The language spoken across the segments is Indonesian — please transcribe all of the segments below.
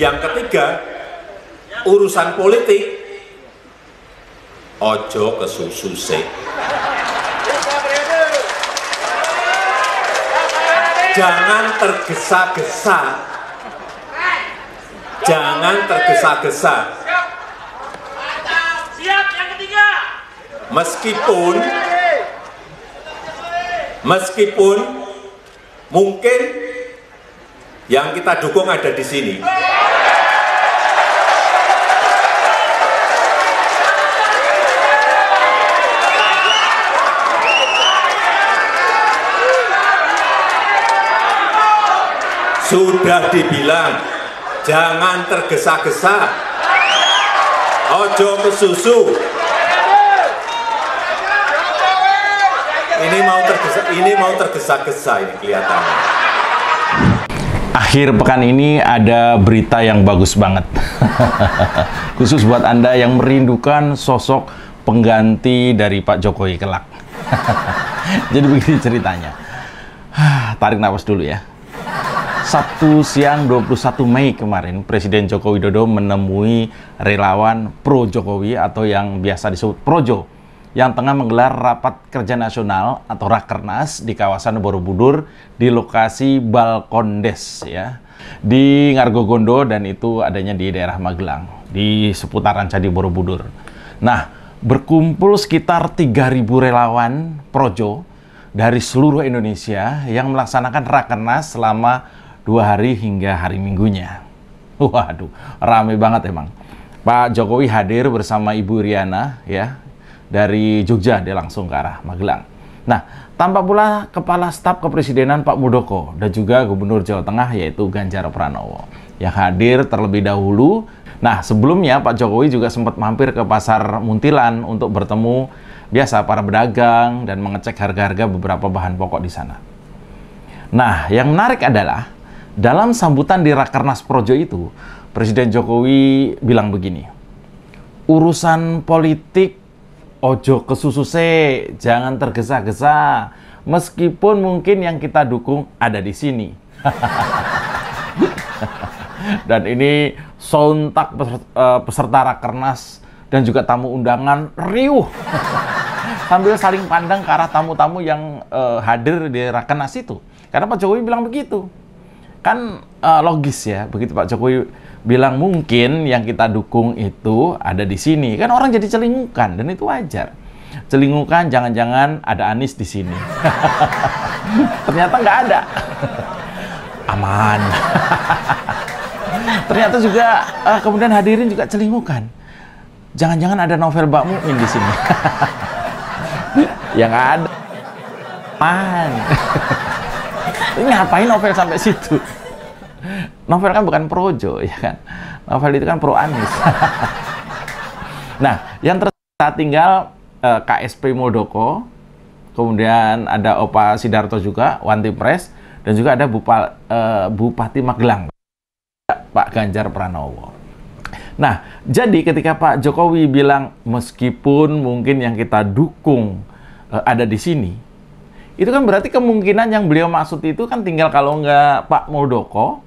Yang ketiga, urusan politik ojo kesusu sik. Jangan tergesa-gesa. Jangan tergesa-gesa. Siap, yang ketiga. Meskipun mungkin yang kita dukung ada di sini. Sudah dibilang, jangan tergesa-gesa, ojo kesusu. Ini mau tergesa-gesa ini kelihatannya. Akhir pekan ini ada berita yang bagus banget. Khusus buat Anda yang merindukan sosok pengganti dari Pak Jokowi kelak. Jadi begini ceritanya. Tarik nafas dulu ya. Sabtu siang 21 Mei kemarin, Presiden Joko Widodo menemui relawan pro Jokowi atau yang biasa disebut Projo yang tengah menggelar rapat kerja nasional atau Rakernas di kawasan Borobudur di lokasi Balkondes ya, di Ngargogondo, dan itu adanya di daerah Magelang di seputaran Candi Borobudur. Nah, berkumpul sekitar 3.000 relawan Projo dari seluruh Indonesia yang melaksanakan Rakernas selama 2 hari hingga hari Minggunya. Waduh, rame banget emang. Pak Jokowi hadir bersama Ibu Iriana ya, dari Jogja, dia langsung ke arah Magelang. Nah, tampak pula Kepala Staf Kepresidenan Pak Muldoko dan juga Gubernur Jawa Tengah yaitu Ganjar Pranowo yang hadir terlebih dahulu. Nah, sebelumnya Pak Jokowi juga sempat mampir ke Pasar Muntilan untuk bertemu biasa para pedagang dan mengecek harga-harga beberapa bahan pokok di sana. Nah, yang menarik adalah dalam sambutan di Rakernas Projo itu, Presiden Jokowi bilang begini, urusan politik ojo kesusu se, jangan tergesa-gesa, meskipun mungkin yang kita dukung ada di sini. Dan ini sontak peserta Rakernas dan juga tamu undangan riuh sambil saling pandang ke arah tamu-tamu yang hadir di Rakernas itu. Karena Pak Jokowi bilang begitu. Kan logis ya, begitu Pak Jokowi bilang mungkin yang kita dukung itu ada di sini. Kan orang jadi celingukan dan itu wajar. Celingukan jangan-jangan ada Anies di sini. Ternyata nggak ada. Aman. Ternyata juga kemudian hadirin juga celingukan. Jangan-jangan ada Novel Bakmuin di sini. Yang ada. Aman. Ini ngapain Novel sampai situ? Novel kan bukan projo, ya kan? Novel itu kan pro Anies. Nah, yang tersisa tinggal KSP Muldoko, kemudian ada Opa Sidarto juga, Wantipres, dan juga ada Bupati Magelang, Pak Ganjar Pranowo. Nah, jadi ketika Pak Jokowi bilang meskipun mungkin yang kita dukung ada di sini, itu kan berarti kemungkinan yang beliau maksud itu kan tinggal kalau nggak Pak Muldoko,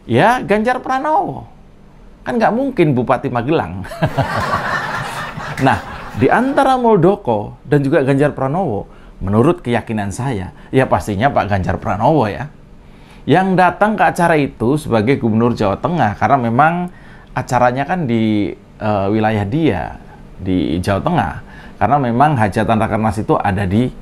ya Ganjar Pranowo. Kan nggak mungkin Bupati Magelang. Nah, di antara Muldoko dan juga Ganjar Pranowo, menurut keyakinan saya, ya pastinya Pak Ganjar Pranowo ya. Yang datang ke acara itu sebagai Gubernur Jawa Tengah, karena memang acaranya kan di wilayah dia, di Jawa Tengah. Karena memang hajatan Rakernas itu ada di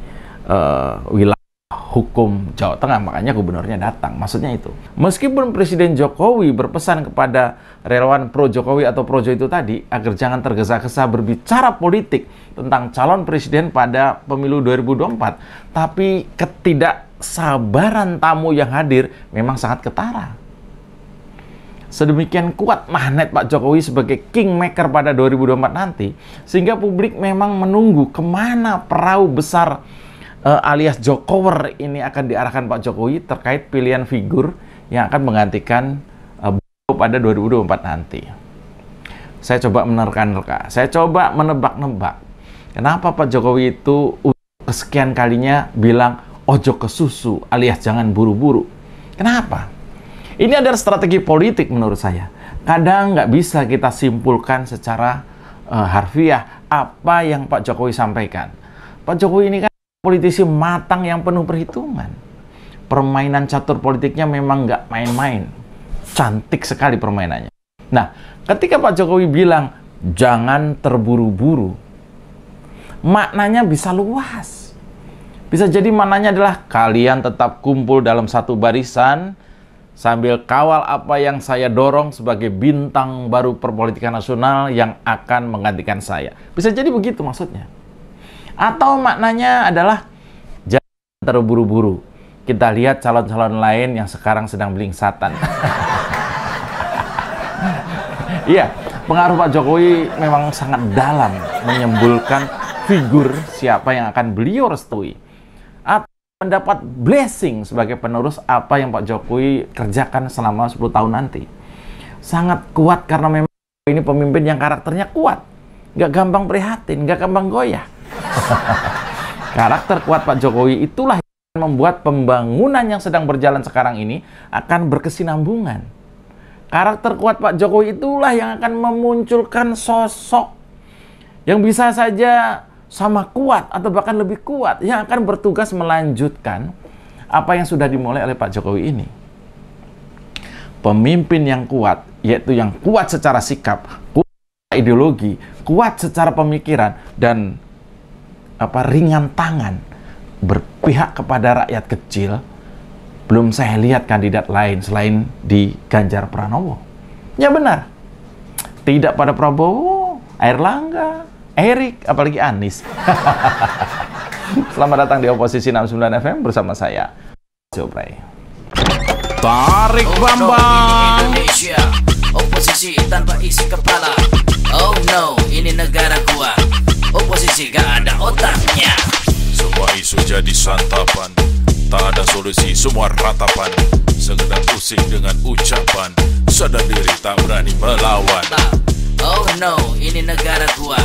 wilayah hukum Jawa Tengah, makanya gubernurnya datang. Maksudnya itu. Meskipun Presiden Jokowi berpesan kepada relawan pro Jokowi atau Projo itu tadi agar jangan tergesa-gesa berbicara politik tentang calon presiden pada pemilu 2024, tapi ketidaksabaran tamu yang hadir memang sangat ketara. Sedemikian kuat magnet Pak Jokowi sebagai kingmaker pada 2024 nanti, sehingga publik memang menunggu kemana perahu besar alias Jokower ini akan diarahkan Pak Jokowi terkait pilihan figur yang akan menggantikan pada 2024 nanti. Saya coba menerka-nerka, saya coba menebak-nebak. Kenapa Pak Jokowi itu kesekian kalinya bilang ojo ke susu alias jangan buru-buru? Kenapa? Ini adalah strategi politik menurut saya. Kadang nggak bisa kita simpulkan secara harfiah apa yang Pak Jokowi sampaikan. Pak Jokowi ini kan politisi matang yang penuh perhitungan. Permainan catur politiknya memang nggak main-main. Cantik sekali permainannya. Nah, ketika Pak Jokowi bilang, jangan terburu-buru, maknanya bisa luas. Bisa jadi maknanya adalah kalian tetap kumpul dalam satu barisan sambil kawal apa yang saya dorong sebagai bintang baru perpolitikan nasional yang akan menggantikan saya. Bisa jadi begitu maksudnya. Atau maknanya adalah jangan terburu-buru. Kita lihat calon-calon lain yang sekarang sedang belingsatan. Iya, pengaruh Pak Jokowi memang sangat dalam menyembulkan figur siapa yang akan beliau restui. Atau mendapat blessing sebagai penerus apa yang Pak Jokowi kerjakan selama 10 tahun nanti. Sangat kuat karena memang ini pemimpin yang karakternya kuat. Nggak gampang prihatin, nggak gampang goyah. Karakter kuat Pak Jokowi itulah yang membuat pembangunan yang sedang berjalan sekarang ini akan berkesinambungan. Karakter kuat Pak Jokowi itulah yang akan memunculkan sosok yang bisa saja sama kuat atau bahkan lebih kuat yang akan bertugas melanjutkan apa yang sudah dimulai oleh Pak Jokowi ini. Pemimpin yang kuat, yaitu yang kuat secara sikap, kuat secara ideologi, kuat secara pemikiran, dan ringan tangan berpihak kepada rakyat kecil. Belum saya lihat kandidat lain selain di Ganjar Pranowo. Ya benar, tidak pada Prabowo, Airlangga, Erik, apalagi Anies. Selamat datang di Oposisi 69 FM bersama saya, Jopray. Tarik Bambang. Indonesia, oposisi tanpa isi kepala. Oh no, ini negara gua. Oposisi gak ada otaknya. Semua isu jadi santapan, tak ada solusi, semua ratapan. Sekedar pusing dengan ucapan, sadar diri tak berani melawan. Oh no, ini negara gua.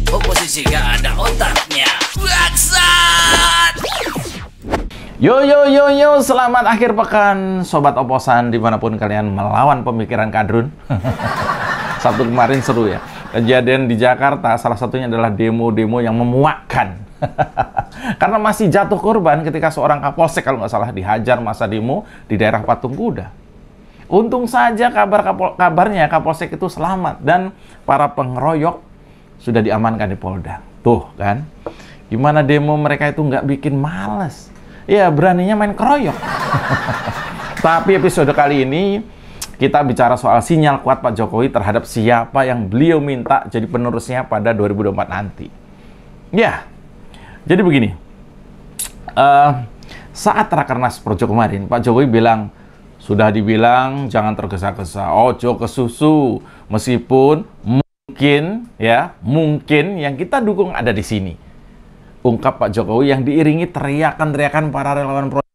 Oposisi gak ada otaknya. Bangsat! Yo, selamat akhir pekan Sobat Oposan dimanapun kalian melawan pemikiran kadrun. Sabtu kemarin seru ya. Kejadian di Jakarta salah satunya adalah demo-demo yang memuakkan. Karena masih jatuh korban ketika seorang Kapolsek kalau nggak salah dihajar masa demo di daerah Patung Kuda. Untung saja kabarnya Kapolsek itu selamat dan para pengeroyok sudah diamankan di Polda. Tuh kan, gimana demo mereka itu nggak bikin males. Ya beraninya main keroyok. Tapi episode kali ini kita bicara soal sinyal kuat Pak Jokowi terhadap siapa yang beliau minta jadi penerusnya pada 2024 nanti. Ya, jadi begini. Saat Rakernas Projo kemarin, Pak Jokowi bilang, sudah dibilang jangan tergesa-gesa, ojo ke susu, meskipun mungkin yang kita dukung ada di sini. Ungkap Pak Jokowi yang diiringi teriakan-teriakan para relawan Projo.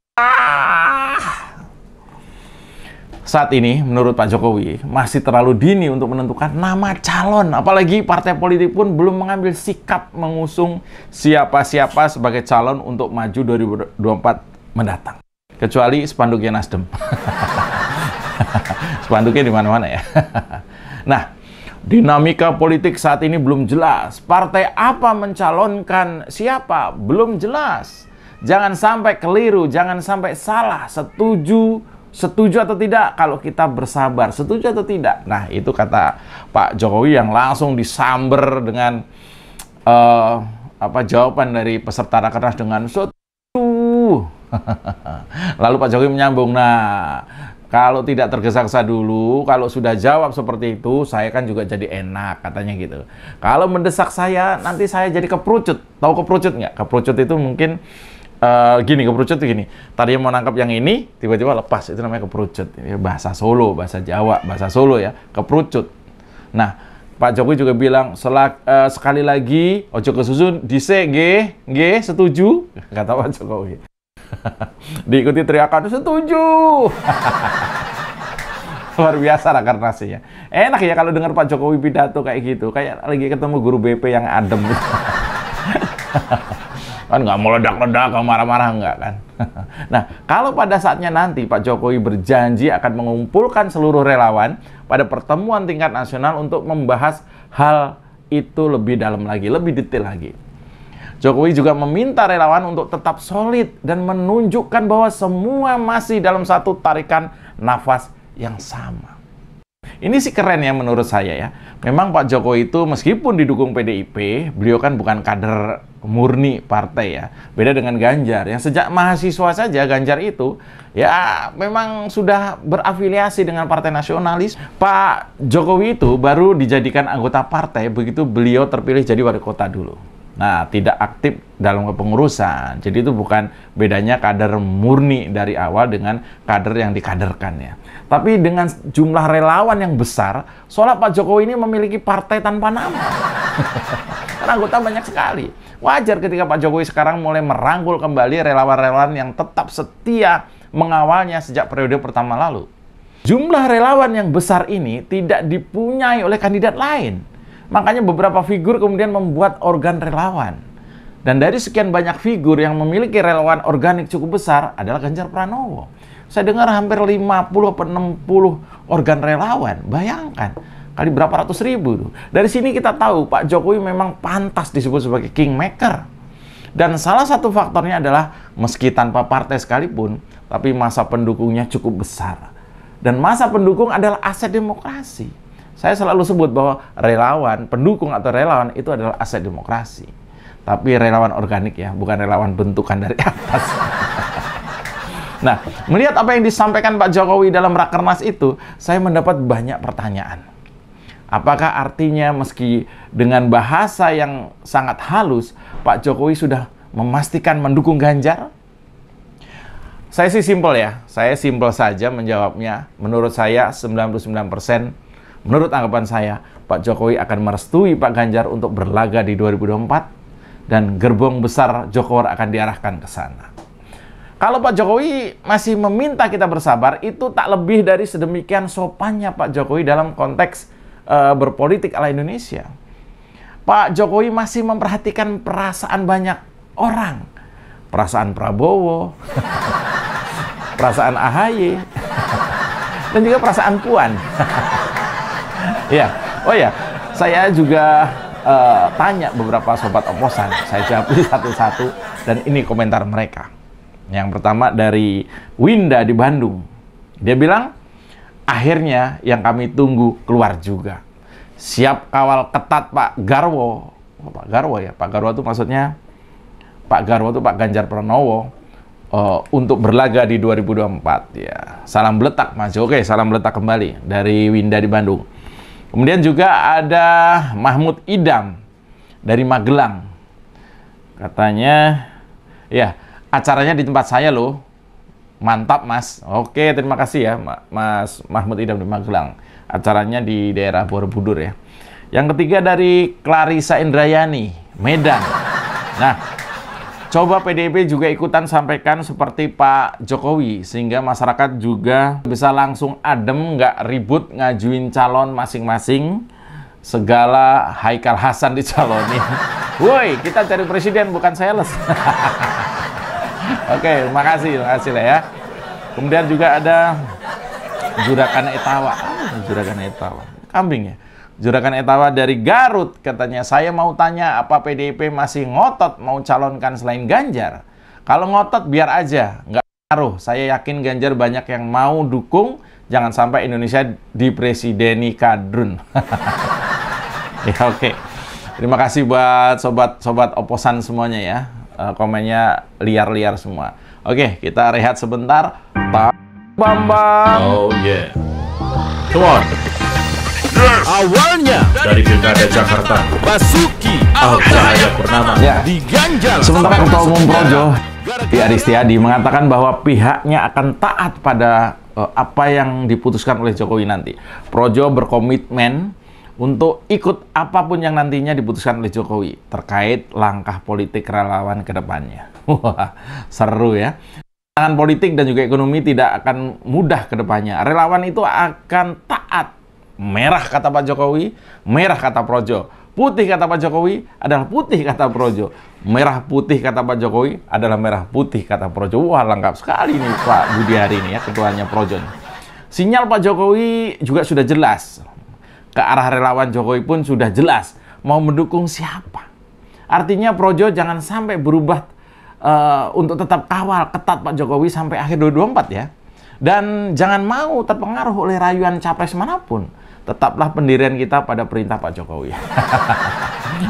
Saat ini, menurut Pak Jokowi, masih terlalu dini untuk menentukan nama calon. Apalagi partai politik pun belum mengambil sikap mengusung siapa-siapa sebagai calon untuk maju 2024 mendatang. Kecuali spanduknya Nasdem. Spanduknya di mana-mana ya. Nah, dinamika politik saat ini belum jelas. Partai apa mencalonkan siapa? Belum jelas. Jangan sampai keliru, jangan sampai salah. Setuju atau tidak kalau kita bersabar, setuju atau tidak. Nah, itu kata Pak Jokowi yang langsung disamber dengan jawaban dari peserta Rakernas dengan setuju. Lalu Pak Jokowi menyambung, nah, kalau tidak tergesa-gesa dulu, kalau sudah jawab seperti itu, saya kan juga jadi enak, katanya gitu. Kalau mendesak saya, nanti saya jadi keprucut. Tahu keprucut nggak? Keprucut itu mungkin keperucut itu gini. Tadi mau nangkap yang ini, tiba-tiba lepas. Itu namanya keperucut. Bahasa Solo, bahasa Jawa, bahasa Solo ya. Keperucut. Nah, Pak Jokowi juga bilang, sekali lagi, ojo ke susun, dise, G, setuju. Kata Pak Jokowi. Diikuti teriakan, setuju. Luar biasa Rakernasnya. Enak ya kalau dengar Pak Jokowi pidato kayak gitu. Kayak lagi ketemu guru BP yang adem. Kan nggak meledak-ledak, nggak marah-marah, nggak kan? Nah, kalau pada saatnya nanti Pak Jokowi berjanji akan mengumpulkan seluruh relawan pada pertemuan tingkat nasional untuk membahas hal itu lebih dalam lagi, lebih detail lagi. Jokowi juga meminta relawan untuk tetap solid dan menunjukkan bahwa semua masih dalam satu tarikan nafas yang sama. Ini sih keren ya menurut saya ya. Memang Pak Jokowi itu meskipun didukung PDIP, beliau kan bukan kader murni partai ya. Beda dengan Ganjar yang sejak mahasiswa saja Ganjar itu ya memang sudah berafiliasi dengan partai nasionalis. Pak Jokowi itu baru dijadikan anggota partai begitu beliau terpilih jadi wali kota dulu. Nah, tidak aktif dalam kepengurusan. Jadi itu bukan bedanya kader murni dari awal dengan kader yang dikaderkan ya. Tapi dengan jumlah relawan yang besar, soalnya Pak Jokowi ini memiliki partai tanpa nama. Karena anggota banyak sekali. Wajar ketika Pak Jokowi sekarang mulai merangkul kembali relawan-relawan yang tetap setia mengawalnya sejak periode pertama lalu. Jumlah relawan yang besar ini tidak dipunyai oleh kandidat lain. Makanya beberapa figur kemudian membuat organ relawan. Dan dari sekian banyak figur yang memiliki relawan organik cukup besar adalah Ganjar Pranowo. Saya dengar hampir 50 atau 60 organ relawan. Bayangkan, kali berapa ratus ribu tuh. Dari sini kita tahu Pak Jokowi memang pantas disebut sebagai kingmaker. Dan salah satu faktornya adalah meski tanpa partai sekalipun, tapi masa pendukungnya cukup besar. Dan masa pendukung adalah aset demokrasi. Saya selalu sebut bahwa relawan, pendukung atau relawan itu adalah aset demokrasi. Tapi relawan organik ya, bukan relawan bentukan dari atas. Nah, melihat apa yang disampaikan Pak Jokowi dalam Rakernas itu, saya mendapat banyak pertanyaan. Apakah artinya meski dengan bahasa yang sangat halus, Pak Jokowi sudah memastikan mendukung Ganjar? Saya sih simpel ya, saya simpel saja menjawabnya. Menurut saya 99%. Menurut anggapan saya, Pak Jokowi akan merestui Pak Ganjar untuk berlaga di 2024 dan gerbong besar Jokowi akan diarahkan ke sana. Kalau Pak Jokowi masih meminta kita bersabar, itu tak lebih dari sedemikian sopannya Pak Jokowi dalam konteks berpolitik ala Indonesia. Pak Jokowi masih memperhatikan perasaan banyak orang. Perasaan Prabowo, perasaan AHY, dan juga perasaan Puan. Ya, oh ya, saya juga tanya beberapa sobat oposan. Saya jawab satu-satu dan ini komentar mereka. Yang pertama dari Winda di Bandung. Dia bilang, akhirnya yang kami tunggu keluar juga. Siap kawal ketat Pak Garwo. Oh, Pak Garwo ya, Pak Garwo itu maksudnya Pak Garwo itu Pak Ganjar Pranowo untuk berlaga di 2024 ya. Salam beletak Mas. Oke, salam beletak kembali dari Winda di Bandung. Kemudian juga ada Mahmud Idam dari Magelang. Katanya, ya, acaranya di tempat saya loh. Mantap, Mas. Oke, terima kasih ya, Mas Mahmud Idam di Magelang. Acaranya di daerah Borobudur ya. Yang ketiga dari Clarissa Indrayani, Medan. Nah, coba PDIP juga ikutan sampaikan seperti Pak Jokowi, sehingga masyarakat juga bisa langsung adem, nggak ribut ngajuin calon masing-masing. Segala Haikal Hasan dicalonin. Woi, kita cari presiden bukan sales. Oke, makasih lah ya. Kemudian juga ada Juragan Etawa. Juragan Etawa, kambing ya. Juragan Etawa dari Garut, katanya, saya mau tanya apa PDIP masih ngotot mau calonkan selain Ganjar? Kalau ngotot biar aja, nggak ngaruh. Saya yakin Ganjar banyak yang mau dukung, jangan sampai Indonesia dipresideni kadrun. Ya oke. Terima kasih buat sobat-sobat oposan semuanya ya. Komennya liar-liar semua. Oke, kita rehat sebentar. Bambang. Oh yeah. Come on. Awalnya Dari Pilkada Jakarta, Basuki Cahayapurnama Ya. diganjal Sementara Ketua Umum Projo, Pi Aristiadi, mengatakan bahwa pihaknya akan taat pada apa yang diputuskan oleh Jokowi nanti. Projo berkomitmen untuk ikut apapun yang nantinya diputuskan oleh Jokowi terkait langkah politik relawan ke depannya. Wah, seru ya. Tantangan politik dan juga ekonomi tidak akan mudah ke depannya. Relawan itu akan taat. Merah kata Pak Jokowi, merah kata Projo. Putih kata Pak Jokowi adalah putih kata Projo. Merah putih kata Pak Jokowi adalah merah putih kata Projo. Wah, lengkap sekali nih Pak Budi hari ini ya, ketuanya Projo. Sinyal Pak Jokowi juga sudah jelas. Ke arah relawan Jokowi pun sudah jelas. Mau mendukung siapa. Artinya Projo jangan sampai berubah untuk tetap kawal ketat Pak Jokowi sampai akhir 2024 ya. Dan jangan mau terpengaruh oleh rayuan capres manapun. Tetaplah pendirian kita pada perintah Pak Jokowi.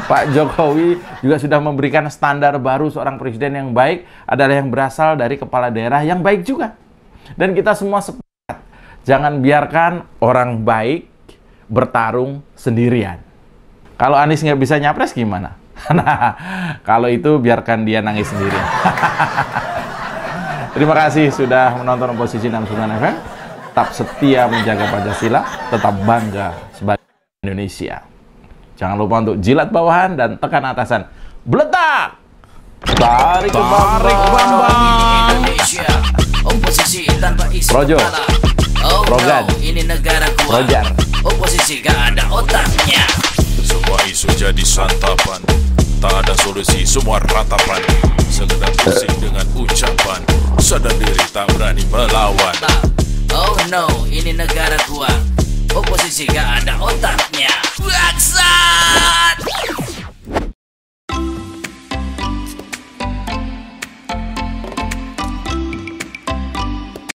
Pak Jokowi juga sudah memberikan standar baru seorang presiden yang baik adalah yang berasal dari kepala daerah yang baik juga. Dan kita semua sepakat, jangan biarkan orang baik bertarung sendirian. Kalau Anies nggak bisa nyapres gimana? Nah, kalau itu biarkan dia nangis sendiri. Terima kasih sudah menonton Oposisi 69 FM. Tetap setia menjaga Pancasila, tetap bangga sebagai Indonesia. Jangan lupa untuk jilat bawahan dan tekan atasan. Beletak! Tarik ke Bambang! Indonesia, oposisi tanpa isi Projo. kepala. Oh Progan. no, ini negara gua. Projar. Oposisi gak ada otaknya. Semua isu jadi santapan, tak ada solusi, semua ratapan. Sekedar pusing dengan ucapan, sadar diri tak berani melawan. Oh no, ini negara gua. Oposisi gak ada otaknya. Waksa!